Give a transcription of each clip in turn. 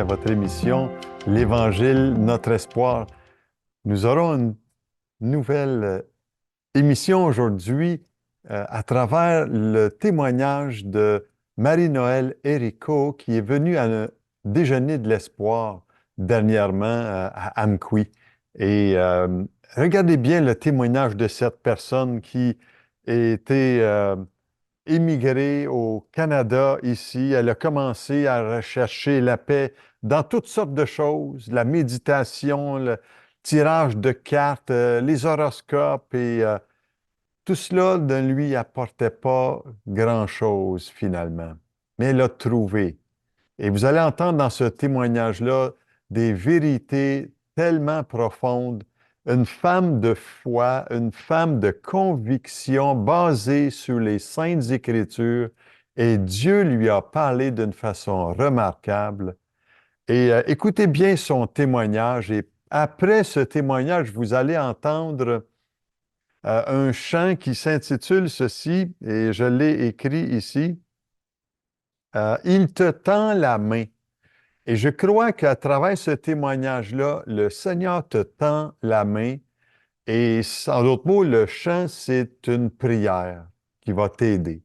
à votre émission L'Évangile, notre espoir. Nous aurons une nouvelle émission aujourd'hui à travers le témoignage de Marie-Noël Héricourt qui est venue à un déjeuner de l'espoir dernièrement à Amqui. Et regardez bien le témoignage de cette personne qui était émigrée au Canada ici. Elle a commencé à rechercher la paix dans toutes sortes de choses, la méditation, le tirage de cartes, les horoscopes et tout cela ne lui apportait pas grand-chose finalement. Mais elle a trouvé. Et vous allez entendre dans ce témoignage-là des vérités tellement profondes, une femme de foi, une femme de conviction basée sur les Saintes Écritures, et Dieu lui a parlé d'une façon remarquable. Et écoutez bien son témoignage, et après ce témoignage, vous allez entendre un chant qui s'intitule ceci, et je l'ai écrit ici, Il te tend la main. Et je crois qu'à travers ce témoignage-là, le Seigneur te tend la main. Et en d'autres mots, le chant, c'est une prière qui va t'aider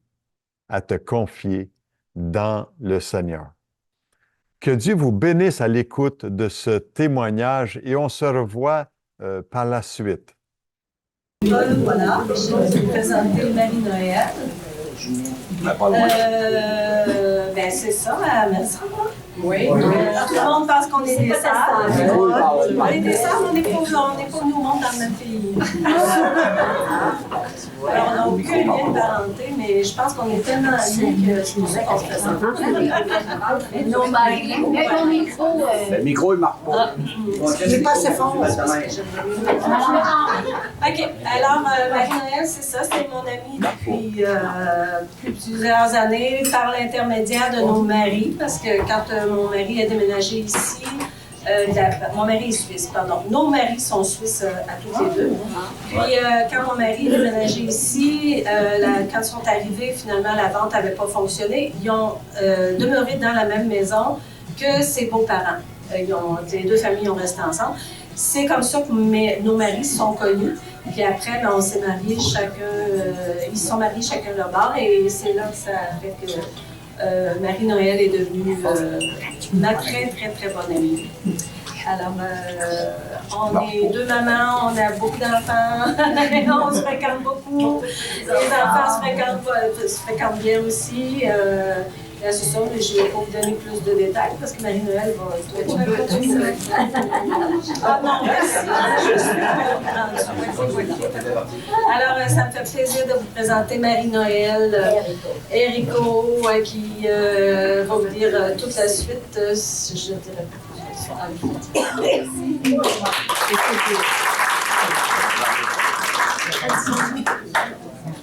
à te confier dans le Seigneur. Que Dieu vous bénisse à l'écoute de ce témoignage et on se revoit par la suite. Voilà, je vais vous présenter Marie-Noël. C'est ça, merci. Oui. Tout le monde pense qu'on est des sœurs. On est des sœurs, on n'est pas nous monte dans le même pays. Alors, on n'a aucun lien de parenté, mais je pense qu'on est tellement amis que c'est pour ça qu'on se présente. Nos maris. Le micro, il marque pas. Il n'est pas assez fort. OK. Alors, Marie-Noël, c'est ça, c'est mon amie depuis plusieurs années, par l'intermédiaire de nos maris, parce que quand mon mari a déménagé ici, mon mari est suisse, pardon. Nos maris sont suisses à tous les deux. Puis, quand mon mari a déménagé ici, quand ils sont arrivés, finalement, la vente n'avait pas fonctionné. Ils ont demeuré dans la même maison que ses beaux-parents. Les deux familles ont resté ensemble. C'est comme ça que nos maris sont connus. Puis après, on s'est mariés ils se sont mariés chacun de leur bord et c'est là que ça a fait que Marie-Noël est devenue ma très, très, très bonne amie. Alors, on est deux mamans, on a beaucoup d'enfants, on se fréquente beaucoup. Les enfants se fréquentent bien aussi. C'est ça, mais je ne vais pas vous donner plus de détails parce que Marie-Noël va continuer. Ah non, merci. Je suis Alors, ça me fait plaisir de vous présenter Marie-Noël Héricourt qui va vous dire toute la suite. Je dirais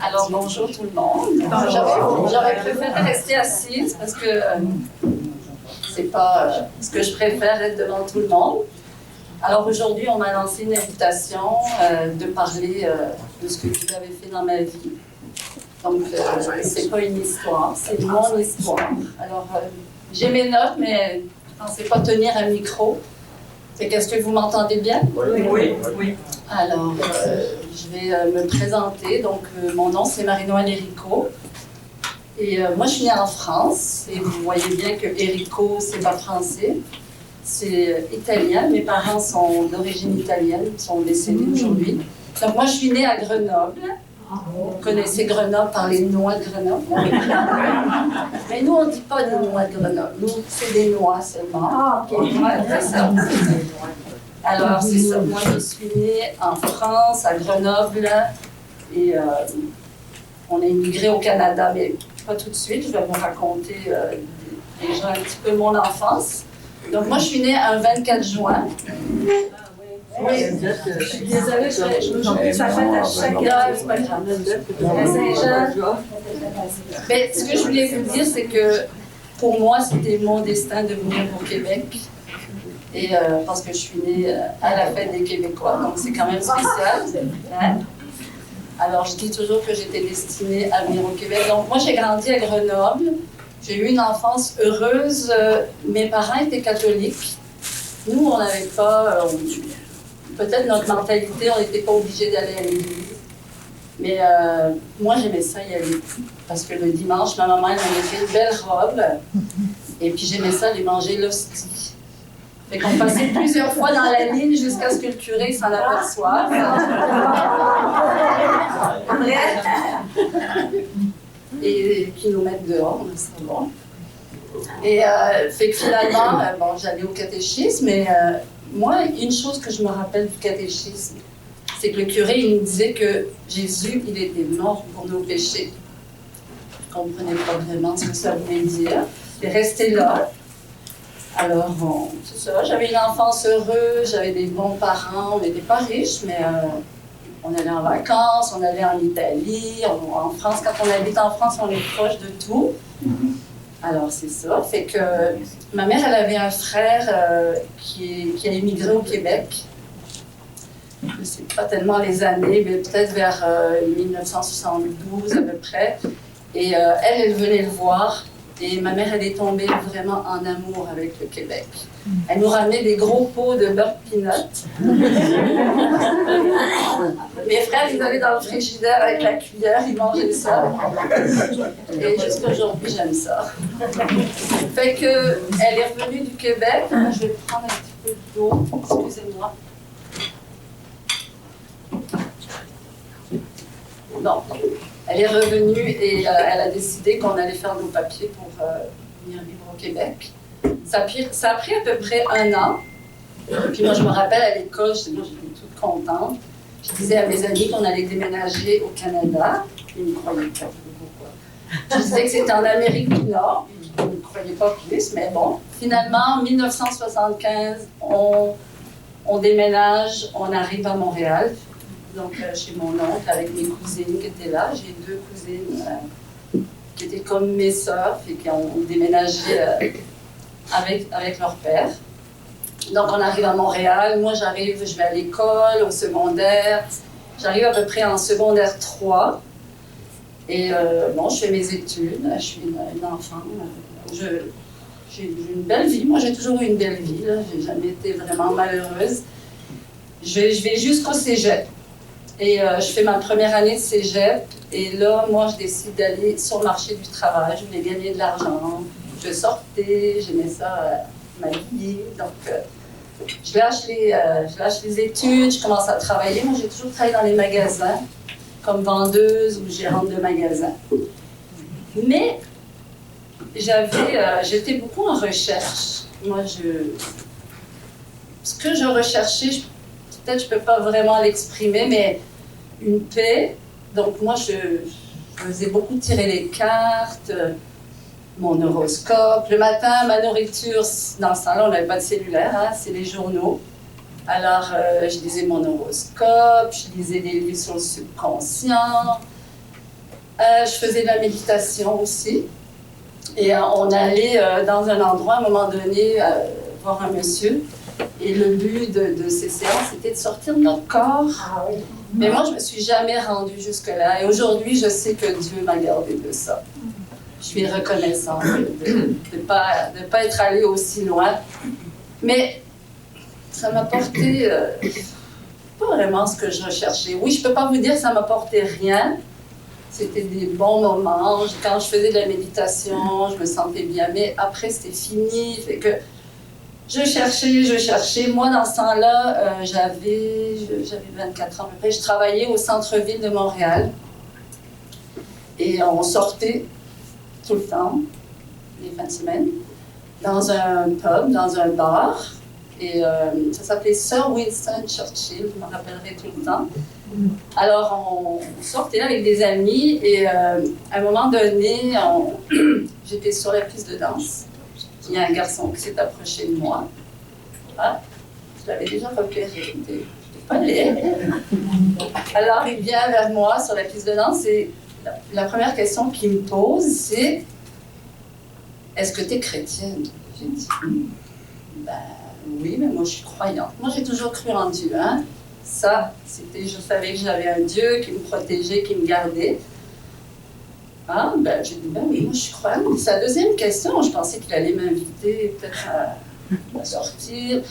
Alors, bonjour tout le monde. J'aurais préféré rester assise parce que c'est pas ce que je préfère être devant tout le monde. Alors aujourd'hui, on m'a lancé une invitation de parler de ce que vous avez fait dans ma vie. Donc, c'est pas une histoire, c'est mon histoire. Alors, j'ai mes notes, mais je ne pensais pas tenir un micro. Est-ce que vous m'entendez bien? Oui. Alors, je vais me présenter. Donc, mon nom, c'est Marie-Noël Héricourt. Et moi, je suis née en France. Et vous voyez bien que Héricourt, c'est pas français. C'est italien. Mes parents sont d'origine italienne. Ils sont décédés aujourd'hui. Donc, moi, je suis née à Grenoble. Vous connaissez Grenoble par les noix de Grenoble. Mais nous, on ne dit pas des noix de Grenoble. Nous, c'est des noix seulement. Ah, OK. Ouais, c'est ça. Alors, c'est ça. Moi, je suis née en France, à Grenoble. Et on a immigré au Canada, mais pas tout de suite. Je vais vous raconter déjà un petit peu mon enfance. Donc, moi, je suis née un 24 juin. Oui, je suis désolée, je me trompe, ça fait à chaque heure, c'est pas grave. Saint-Jean. Mais ce que je voulais vous dire, c'est que pour moi, c'était mon destin de venir au Québec. Et parce que je suis née à la fête des Québécois, donc c'est quand même spécial. Hein? Alors, je dis toujours que j'étais destinée à venir au Québec. Donc, moi, j'ai grandi à Grenoble. J'ai eu une enfance heureuse. Mes parents étaient catholiques. Nous, on n'avait pas... peut-être notre mentalité, on n'était pas obligés d'aller à l'église. Mais moi, j'aimais ça y aller. Parce que le dimanche, ma maman, elle m'avait fait une belle robe. Et puis, j'aimais ça aller manger l'hostie. Fait qu'on passait plusieurs fois dans la ligne jusqu'à ce que le curé s'en aperçoive. Et puis nous mettre dehors, c'est bon. Et fait que finalement, bon, j'allais au catéchisme, mais moi, une chose que je me rappelle du catéchisme, c'est que le curé, il nous disait que Jésus, il était mort pour nos péchés. Je ne comprenais pas vraiment ce que ça voulait dire. Il est resté là. Alors, bon, c'est ça, j'avais une enfance heureuse, j'avais des bons parents, on n'était pas riches, mais on allait en vacances, on allait en Italie, en France. Quand on habite en France, on est proche de tout. Alors, c'est ça. Fait que ma mère, elle avait un frère qui a émigré au Québec. Je ne sais pas tellement les années, mais peut-être vers 1972 à peu près. Et elle venait le voir. Et ma mère, elle est tombée vraiment en amour avec le Québec. Elle nous ramenait des gros pots de beurre peanut. Mes frères, ils allaient dans le frigidaire avec la cuillère, ils mangeaient ça. Et jusqu'à aujourd'hui, j'aime ça. Fait que, elle est revenue du Québec. Je vais prendre un petit peu d'eau. Excusez-moi. Non. Elle est revenue et elle a décidé qu'on allait faire nos papiers pour venir vivre au Québec. Ça a pris à peu près 1 an. Puis moi, je me rappelle à l'école, j'étais toute contente. Je disais à mes amis qu'on allait déménager au Canada. Ils ne me croyaient pas pourquoi. Je disais que c'était en Amérique du Nord. Ils ne me croyaient pas plus, mais bon. Finalement, en 1975, on déménage, on arrive à Montréal. Donc, chez mon oncle, avec mes cousines qui étaient là. J'ai 2 cousines qui étaient comme mes sœurs et qui ont déménagé avec leur père. Donc, on arrive à Montréal. Moi, je vais à l'école, au secondaire. J'arrive à peu près en secondaire 3. Et bon, je fais mes études. Je suis une enfant. J'ai une belle vie. Moi, j'ai toujours eu une belle vie. Je n'ai jamais été vraiment malheureuse. Je vais jusqu'au cégep. Et je fais ma première année de cégep. Et là, moi, je décide d'aller sur le marché du travail. Je voulais gagner de l'argent. Je sortais, j'aimais ça, m'habiller. Donc, je lâche les études, je commence à travailler. Moi, j'ai toujours travaillé dans les magasins, comme vendeuse ou gérante de magasin. Mais j'étais beaucoup en recherche. Moi, ce que je recherchais, peut-être je ne peux pas vraiment l'exprimer, mais une paix. Donc, moi, je faisais beaucoup tirer les cartes, mon horoscope. Le matin, ma nourriture, dans ce temps-là, on n'avait pas de cellulaire, hein, c'est les journaux. Alors, je lisais mon horoscope, je lisais des livres sur le subconscient. Je faisais de la méditation aussi. Et on allait dans un endroit, à un moment donné, voir un monsieur. Et le but de ces séances, c'était de sortir de notre corps. Ah oui. Mais moi, je ne me suis jamais rendue jusque-là. Et aujourd'hui, je sais que Dieu m'a gardée de ça. Je suis reconnaissante de ne pas être allée aussi loin. Mais ça m'a porté pas vraiment ce que je recherchais. Oui, je ne peux pas vous dire que ça m'a porté rien. C'était des bons moments. Quand je faisais de la méditation, je me sentais bien. Mais après, c'était fini. Fait que je cherchais. Moi, dans ce temps-là, j'avais 24 ans à peu près. Je travaillais au centre-ville de Montréal. Et on sortait tout le temps, les fins de semaine, dans un pub, dans un bar. Et ça s'appelait Sir Winston Churchill, je me rappellerai tout le temps. Alors, on sortait là avec des amis et à un moment donné, j'étais sur la piste de danse. Il y a un garçon qui s'est approché de moi. Ah, je l'avais déjà repéré, j'étais pas laid. Alors, il vient vers moi sur la piste de danse et la première question qu'il me pose, c'est « Est-ce que tu es chrétienne ?» J'ai dit « Ben oui, mais moi je suis croyante. Moi j'ai toujours cru en Dieu. Hein? Ça, je savais que j'avais un Dieu qui me protégeait, qui me gardait. Ah, ben, j'ai dit, ben oui, moi je suis croyante. Sa deuxième question, je pensais qu'il allait m'inviter peut-être à sortir.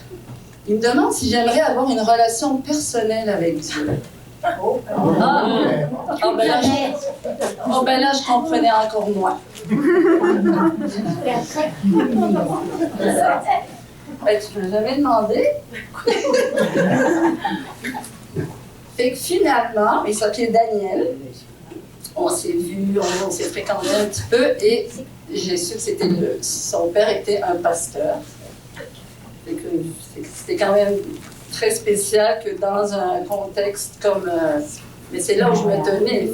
Il me demande si j'aimerais avoir une relation personnelle avec Dieu. Oh, ben là, je comprenais encore moins. Ben, tu m'as jamais demandé. Fait que finalement, il s'appelait Daniel. On s'est vu, on s'est fréquenté un petit peu et j'ai su que son père était un pasteur. Fait que c'était quand même très spécial que dans un contexte comme... mais c'est là où je me tenais.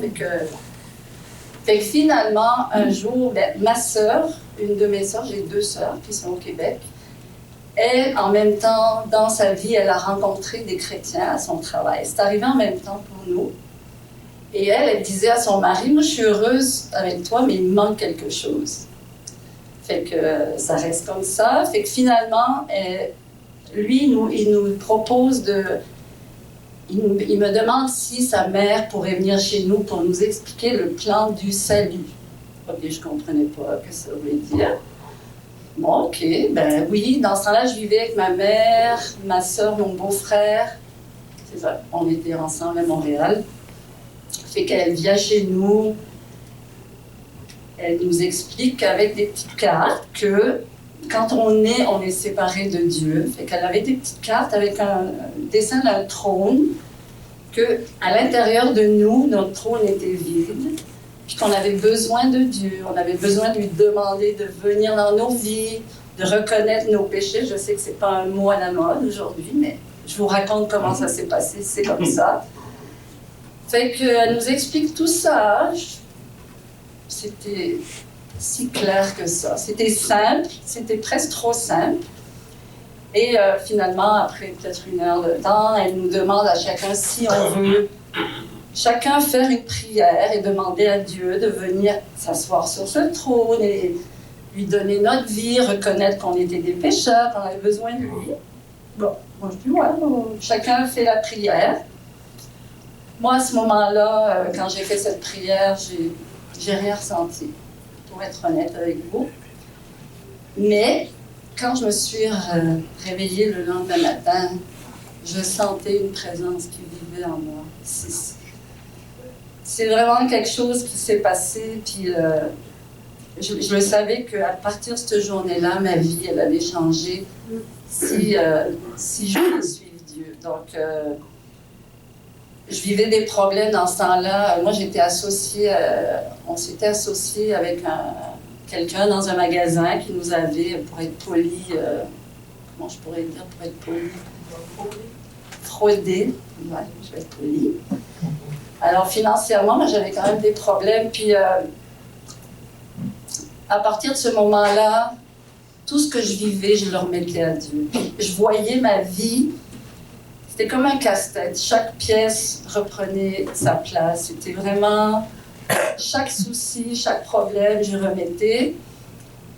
Fait que finalement, un jour, ben, ma sœur, une de mes sœurs, j'ai 2 sœurs qui sont au Québec, elle, en même temps, dans sa vie, elle a rencontré des chrétiens à son travail. C'est arrivé en même temps pour nous. Et elle disait à son mari, moi je suis heureuse avec toi, mais il me manque quelque chose. Fait que ça reste comme ça. Fait que finalement, lui, il nous propose de... Il me demande si sa mère pourrait venir chez nous pour nous expliquer le plan du salut. Ok, je ne comprenais pas ce que ça voulait dire. Bon, ok, ben oui, dans ce temps-là, je vivais avec ma mère, ma soeur, mon beau-frère. C'est ça, on était ensemble à Montréal. Fait qu'elle vient chez nous, elle nous explique qu'avec des petites cartes, que quand on est séparé de Dieu. Fait qu'elle avait des petites cartes avec un dessin d'un trône, que à l'intérieur de nous, notre trône était vide, puis qu'on avait besoin de Dieu, on avait besoin de lui demander de venir dans nos vies, de reconnaître nos péchés. Je sais que c'est pas un mot à la mode aujourd'hui, mais je vous raconte comment ça s'est passé, c'est comme ça. Fait qu'elle nous explique tout ça. C'était si clair que ça. C'était simple, c'était presque trop simple. Et finalement, après peut-être 1 heure de temps, elle nous demande à chacun si on veut chacun faire une prière et demander à Dieu de venir s'asseoir sur ce trône et lui donner notre vie, reconnaître qu'on était des pécheurs, qu'on avait besoin de lui. Bon, moi je dis ouais, chacun fait la prière. Moi, à ce moment-là, quand j'ai fait cette prière, j'ai rien ressenti, pour être honnête avec vous. Mais quand je me suis réveillée le lendemain matin, je sentais une présence qui vivait en moi. C'est vraiment quelque chose qui s'est passé, puis je le savais qu'à partir de cette journée-là, ma vie, elle allait changer si je voulais suivre Dieu. Donc, je vivais des problèmes dans ce temps-là. Moi, j'étais associée, on s'était associés avec quelqu'un dans un magasin qui nous avait, pour être poli, comment je pourrais dire pour être poli? Fraudé. Ouais, je vais être poli. Alors, financièrement, moi, j'avais quand même des problèmes. Puis, à partir de ce moment-là, tout ce que je vivais, je le remettais à Dieu. Puis, je voyais ma vie. C'était comme un casse-tête. Chaque pièce reprenait sa place. C'était vraiment chaque souci, chaque problème, je remettais.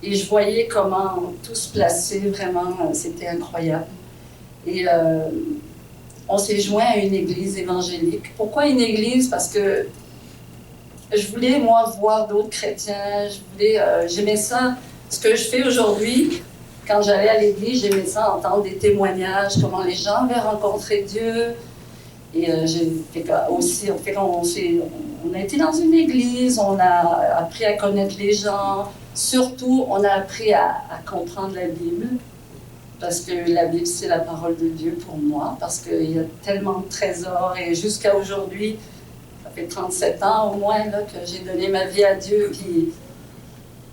Et je voyais comment tout se plaçait. Vraiment, c'était incroyable. Et on s'est joint à une église évangélique. Pourquoi une église? Parce que je voulais, moi, voir d'autres chrétiens. J'aimais ça. Ce que je fais aujourd'hui, quand j'allais à l'église, j'aimais ça, entendre des témoignages, comment les gens avaient rencontré Dieu. Et on a été dans une église, on a appris à connaître les gens. Surtout, on a appris à comprendre la Bible. Parce que la Bible, c'est la parole de Dieu pour moi. Parce qu'il y a tellement de trésors. Et jusqu'à aujourd'hui, ça fait 37 ans au moins là, que j'ai donné ma vie à Dieu. Puis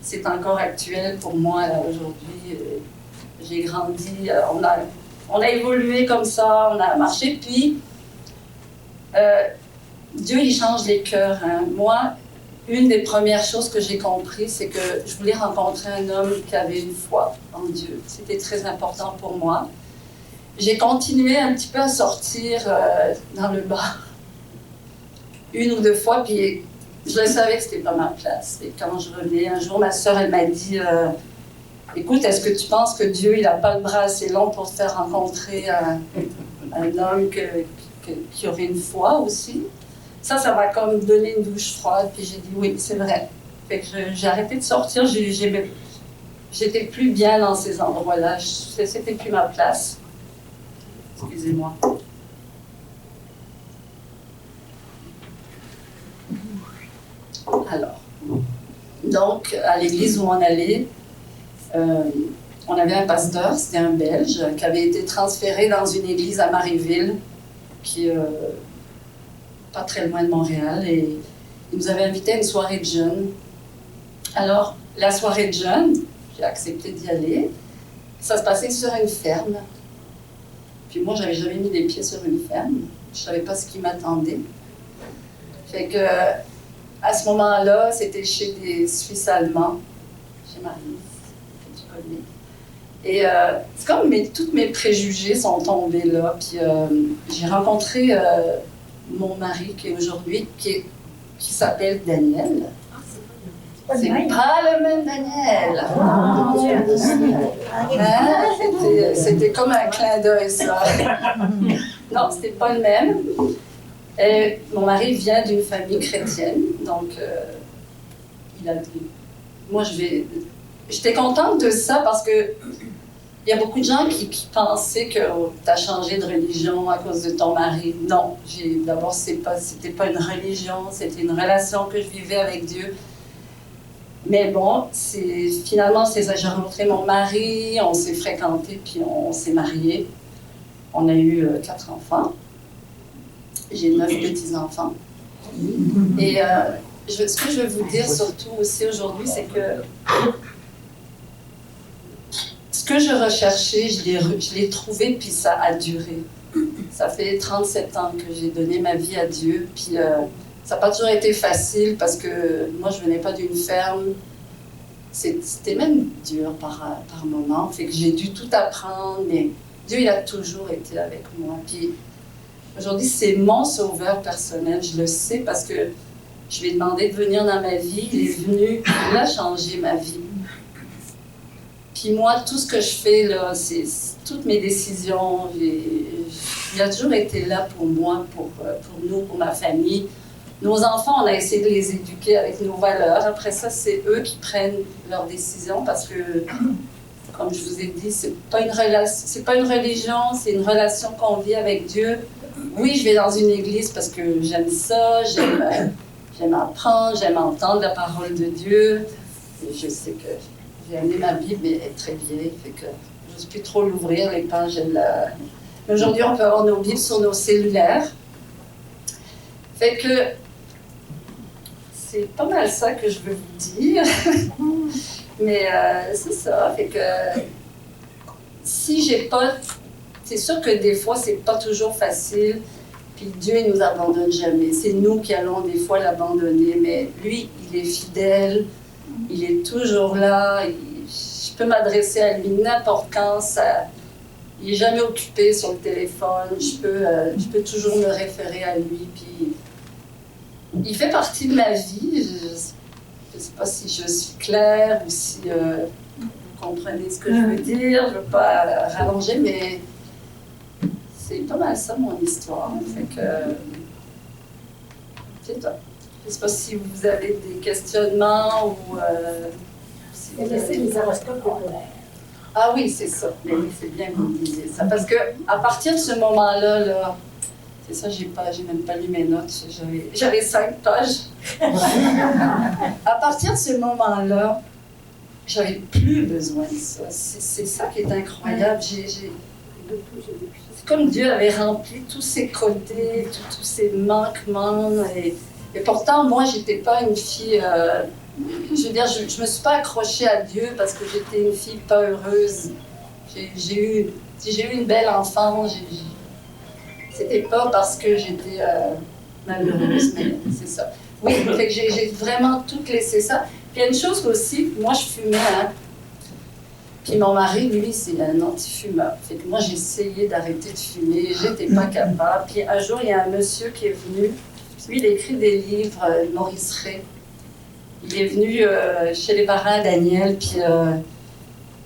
c'est encore actuel pour moi là, aujourd'hui. J'ai grandi, on a évolué comme ça, on a marché. Puis, Dieu, il change les cœurs. Hein. Moi, une des premières choses que j'ai compris, c'est que je voulais rencontrer un homme qui avait une foi en Dieu. C'était très important pour moi. J'ai continué un petit peu à sortir dans le bar 1 ou 2 fois, puis je le savais que c'était pas ma place. Et quand je revenais, un jour, ma sœur, elle m'a dit écoute, est-ce que tu penses que Dieu, il n'a pas le bras assez long pour te faire rencontrer un homme qui aurait une foi aussi? Ça m'a comme donné une douche froide, puis j'ai dit oui, c'est vrai. Fait que j'ai arrêté de sortir, j'étais plus bien dans ces endroits-là, c'était plus ma place. Excusez-moi. Alors, donc, à l'église où on allait, on avait un pasteur, c'était un Belge, qui avait été transféré dans une église à Marieville, qui est pas très loin de Montréal, et il nous avait invités à une soirée de jeunes. Alors, la soirée de jeunes, j'ai accepté d'y aller. Ça se passait sur une ferme. Puis moi, j'avais jamais mis les pieds sur une ferme. Je savais pas ce qui m'attendait. Fait que, à ce moment-là, c'était chez des Suisses allemands, chez Marie, que tu connais. Et c'est comme tous mes préjugés sont tombés là. Puis j'ai rencontré mon mari qui est aujourd'hui, qui s'appelle Daniel. C'est pas le même Daniel. Hein? C'était comme un clin d'œil, ça. Non, c'était pas le même. Mon mari vient d'une famille chrétienne, donc il a dit. Moi, j'étais contente de ça parce que il y a beaucoup de gens qui pensaient que tu as changé de religion à cause de ton mari. Non, d'abord, c'était pas une religion, c'était une relation que je vivais avec Dieu. Mais bon, finalement, j'ai rencontré mon mari, on s'est fréquentés, puis on s'est mariés. On a eu 4 enfants. J'ai 9 petits-enfants. Et ce que je veux vous dire surtout aussi aujourd'hui, c'est que ce que je recherchais, je l'ai trouvé, puis ça a duré. Ça fait 37 ans que j'ai donné ma vie à Dieu, puis ça n'a pas toujours été facile parce que moi, je ne venais pas d'une ferme. C'était même dur par moments, fait que j'ai dû tout apprendre, mais Dieu, il a toujours été avec moi. Puis aujourd'hui, c'est mon sauveur personnel, je le sais, parce que je lui ai demandé de venir dans ma vie, il est venu, il a changé ma vie. Puis moi, tout ce que je fais, là, c'est toutes mes décisions, il a toujours été là pour moi, pour nous, pour ma famille. Nos enfants, on a essayé de les éduquer avec nos valeurs. Après ça, c'est eux qui prennent leurs décisions parce que, comme je vous ai dit, c'est pas une religion, c'est une relation qu'on vit avec Dieu. Oui, je vais dans une église parce que j'aime ça, j'aime apprendre, j'aime entendre la parole de Dieu. Et je sais que j'ai amené ma Bible, mais elle est très vieille, fait que je n'ose plus trop l'ouvrir, les pages. Mais aujourd'hui, on peut avoir nos Bibles sur nos cellulaires. Fait que c'est pas mal ça que je veux vous dire. Mais c'est ça, fait que si j'ai pas... C'est sûr que des fois, c'est pas toujours facile, puis Dieu, il nous abandonne jamais. C'est nous qui allons des fois l'abandonner, mais lui, il est fidèle, il est toujours là, je peux m'adresser à lui n'importe quand, il n'est jamais occupé sur le téléphone, je peux toujours me référer à lui, puis il fait partie de ma vie. Je ne sais pas si je suis claire ou si vous comprenez ce que je veux dire, je ne veux pas rallonger, mais c'est pas mal ça mon histoire. Fait que c'est ça. Je ne sais pas si vous avez des questionnements ou si vous avez... les horoscopes populaires. Ah oui, c'est ça. Mais oui, c'est bien que vous me disiez ça. Parce que à partir de ce moment-là, là, c'est ça, j'ai même pas lu mes notes. J'avais 5 pages. À partir de ce moment-là, j'avais plus besoin de ça. C'est ça qui est incroyable. C'est comme Dieu avait rempli tous ses côtés, tous ses manquements. Et pourtant, moi, j'étais pas une fille... je veux dire, je me suis pas accrochée à Dieu parce que j'étais une fille pas heureuse. J'ai eu une belle enfance. C'était pas parce que j'étais malheureuse, mais c'est ça. Oui, fait que j'ai vraiment tout laissé ça. Puis il y a une chose aussi, moi je fumais, hein. Puis mon mari, lui, c'est un anti-fumeur. Fait que moi j'ai essayé d'arrêter de fumer, j'étais pas capable. Puis un jour, il y a un monsieur qui est venu, lui il a écrit des livres, Maurice Ray. Il est venu chez les parents Daniel, puis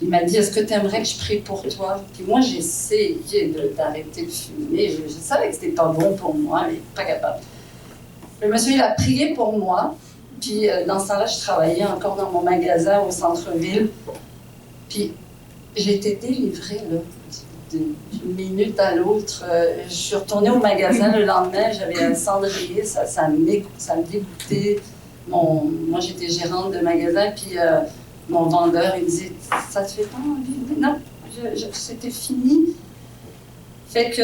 il m'a dit, est-ce que tu aimerais que je prie pour toi? Puis moi, j'ai essayé d'arrêter de fumer. Je savais que c'était pas bon pour moi, mais pas capable. Le monsieur, il a prié pour moi. Puis dans ce temps-là, je travaillais encore dans mon magasin au centre-ville. Puis j'ai été délivrée, là, d'une minute à l'autre. Je suis retournée au magasin le lendemain, j'avais un cendrier, ça me dégoûtait. Moi, j'étais gérante de magasin, puis mon vendeur, il me disait « Ça te fait pas envie? » Non, c'était fini. Fait que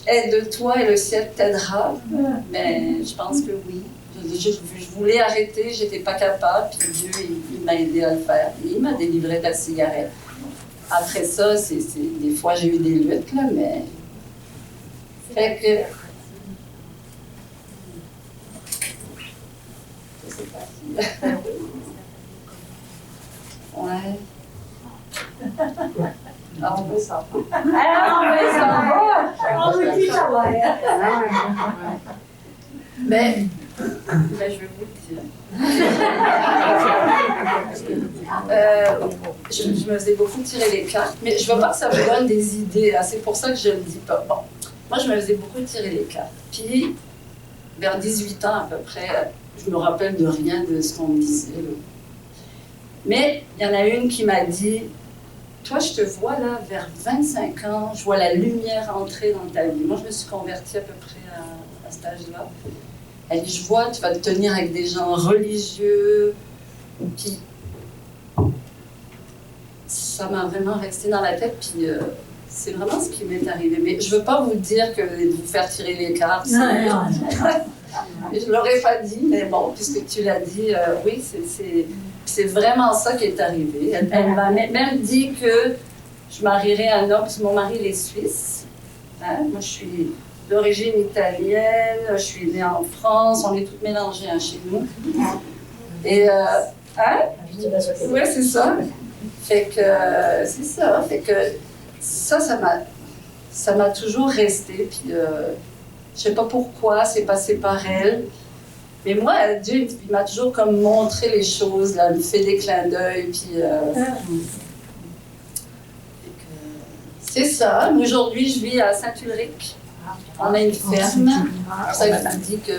aide-toi et le ciel t'aidera. Mais je pense que oui. Je voulais arrêter, j'étais pas capable, puis Dieu, il m'a aidé à le faire. Il m'a délivré de la cigarette. Après ça, des fois, j'ai eu des luttes, là, mais... Fait que... Je sais pas si... Ouais. Ah, on veut ça. Mais je vais vous le dire. Je me faisais beaucoup tirer les cartes, mais je veux pas que ça me donne des idées. Hein. C'est pour ça que je ne le dis pas. Bon, moi, je me faisais beaucoup tirer les cartes. Puis, vers 18 ans à peu près, je me rappelle de rien de ce qu'on me disait. Là. Mais il y en a une qui m'a dit « Toi, je te vois là, vers 25 ans, je vois la lumière entrer dans ta vie. » Moi, je me suis convertie à peu près à cet âge-là. Elle dit, je vois, tu vas te tenir avec des gens religieux. Puis, ça m'a vraiment resté dans la tête. Puis, c'est vraiment ce qui m'est arrivé. Mais je ne veux pas vous dire que de vous faire tirer les cartes. Je ne l'aurais pas dit, mais bon, puisque tu l'as dit, oui, c'est vraiment ça qui est arrivé. Elle m'a même dit que je marierais un homme, parce que mon mari, il est suisse. Hein? Moi, je suis d'origine italienne, je suis née en France, on est toutes mélangées hein, chez nous. Et, hein? Oui, c'est ça. Fait que, c'est ça. Fait que, ça m'a toujours resté. Puis, je sais pas pourquoi, c'est passé par elle. Mais moi, Dieu, il m'a toujours comme montré les choses, là, il me fait des clins d'œil. Puis, c'est ça. Aujourd'hui, je vis à Saint-Ulrich. On a une ferme. C'est pour ça que je vous dis que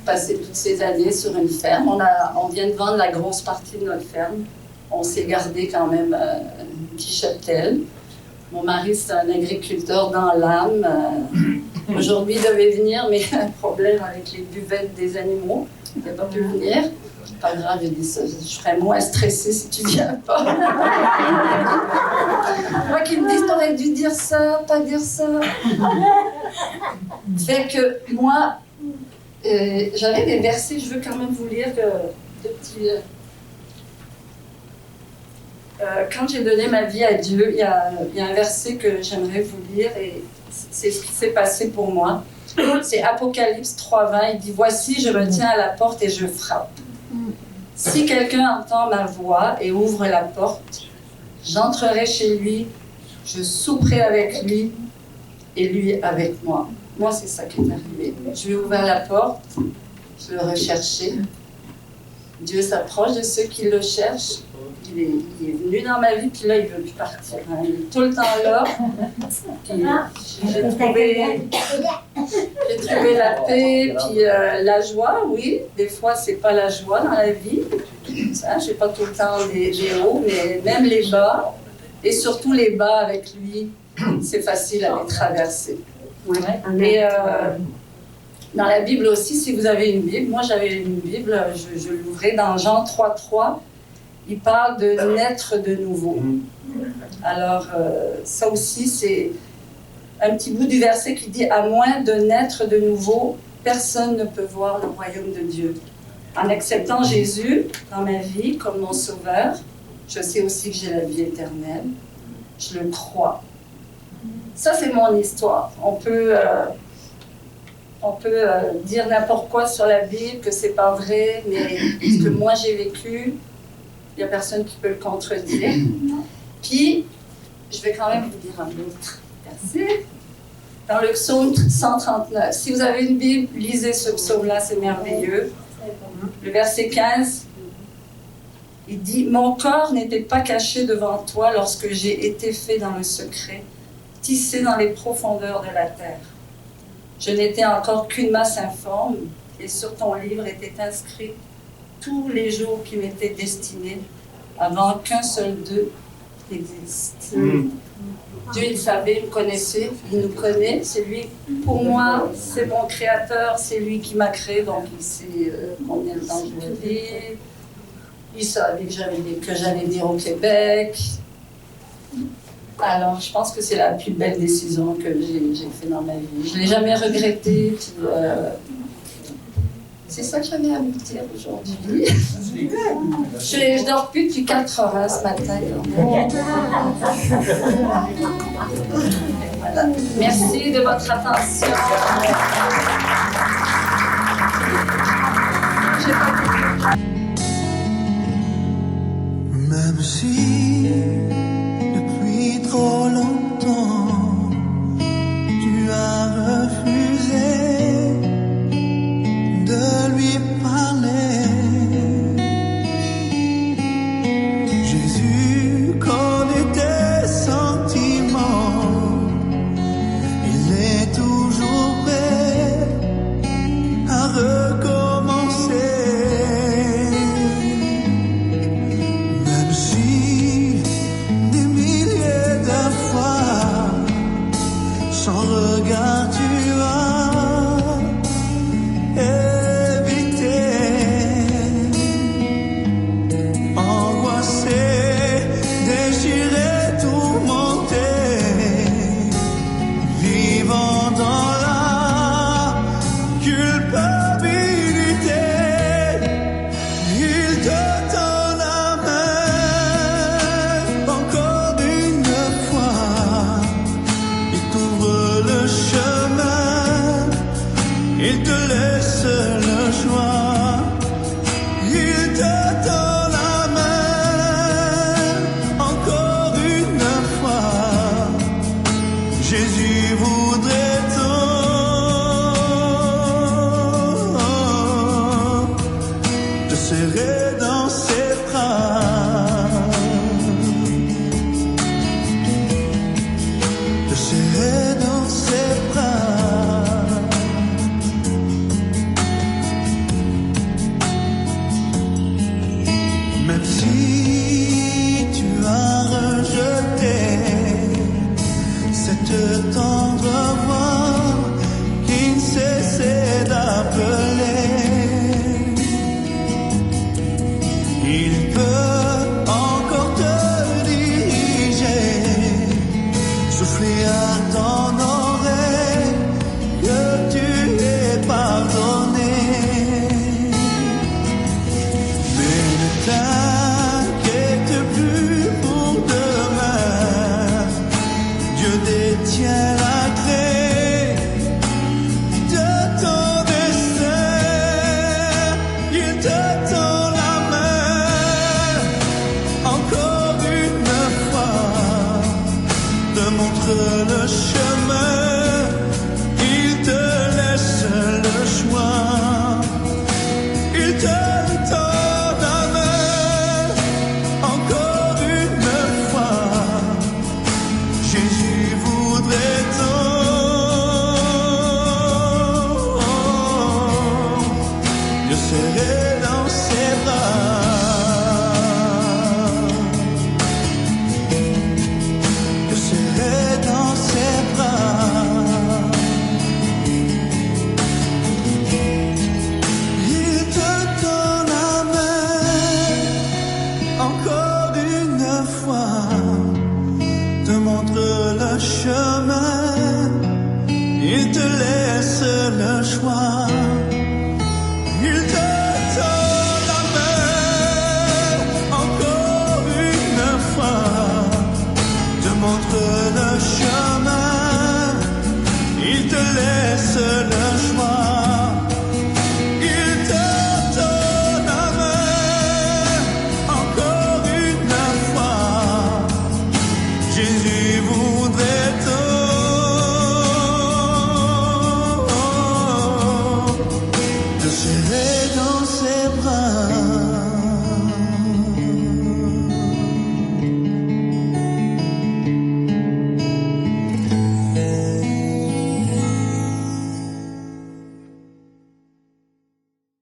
passer toutes ces années sur une ferme. On vient de vendre la grosse partie de notre ferme. On s'est gardé quand même un petit cheptel. Mon mari, c'est un agriculteur dans l'âme. Aujourd'hui, il devait venir, mais un problème avec les buvettes des animaux. Il n'a pas pu venir. Pas grave, j'ai dit ça. Je serais moins stressée si tu viens pas. Moi qui me disent, t'aurais dû dire ça, pas dire ça. Fait que moi, j'avais des versets, je veux quand même vous lire de petits. Quand j'ai donné ma vie à Dieu, il y a un verset que j'aimerais vous lire et c'est ce qui s'est passé pour moi. C'est Apocalypse 3:20. Il dit, voici, je me tiens à la porte et je frappe. Si quelqu'un entend ma voix et ouvre la porte, j'entrerai chez lui, je souperai avec lui et lui avec moi. Moi, c'est ça qui est arrivé. Je lui ai ouvert la porte, je le recherchais. Dieu s'approche de ceux qui le cherchent. Il est venu dans ma vie, puis là, il ne veut plus partir. Hein. Il est tout le temps là. Puis, j'ai trouvé la paix, puis la joie, oui. Des fois, c'est pas la joie dans la vie. Hein, je n'ai pas tout le temps des hauts, mais même les bas, et surtout les bas avec lui, c'est facile à les traverser. Et dans la Bible aussi, si vous avez une Bible, moi j'avais une Bible, je l'ouvrais dans Jean 3:3. Il parle de naître de nouveau. Alors, ça aussi, c'est un petit bout du verset qui dit « À moins de naître de nouveau, personne ne peut voir le royaume de Dieu. » En acceptant Jésus dans ma vie comme mon sauveur, je sais aussi que j'ai la vie éternelle. Je le crois. Ça, c'est mon histoire. On peut dire n'importe quoi sur la Bible, que c'est pas vrai, mais ce que moi j'ai vécu, il n'y a personne qui peut le contredire. Puis, je vais quand même vous dire un autre verset. Dans le psaume 139. Si vous avez une Bible, lisez ce psaume-là, c'est merveilleux. Le verset 15, il dit « Mon corps n'était pas caché devant toi lorsque j'ai été fait dans le secret, tissé dans les profondeurs de la terre. Je n'étais encore qu'une masse informe, et sur ton livre étaient inscrits tous les jours qui m'étaient destinés avant qu'un seul d'eux existe. Dieu, il savait, il me connaissait, il nous connaît. C'est lui, pour moi, c'est mon créateur, c'est lui qui m'a créé, donc il sait combien de temps je vais vivre. Il savait que j'allais venir au Québec. Alors, je pense que c'est la plus belle décision que j'ai faite dans ma vie. Je ne l'ai jamais regretté. C'est ça que j'avais à vous dire aujourd'hui. Je dors plus depuis 4 heures ce matin. Voilà. Merci de votre attention. Même si depuis trop longtemps tu as refusé de lui parler, Jésus connaît tes sentiments, il est toujours prêt à recommencer. Même si des milliers de fois sans regard tu as évité, angoissé, déchiré, tourmenté, vivant dans la culpabilité, il te tend la main encore une fois, il t'ouvre le chemin, il te laisse le choix, il te tend la main encore une fois. Jésus voudrait te serrer dans ses bras, te serrer dans ses bras. Même si tu as rejeté cette tendre voix qui ne cessait d'appeler, il peut encore te diriger, souffler à ton oreille que tu es pardonné. Mais ne t'inquiète plus pour demain, Dieu détient la clé de ton destin, il te tend la main encore une fois, te montre le chemin, il te laisse le choix, il te tend la main encore une fois. Jésus voudrait te serrer dans ses bras, te serrer dans ses bras. Il te tend la main encore une fois, te montre le chemin, il te laisse le choix, il te tend la main encore une fois, te montre le chemin, il te laisse le choix, il te tend la main encore une fois. Jésus voudrait te serrer dans ses bras.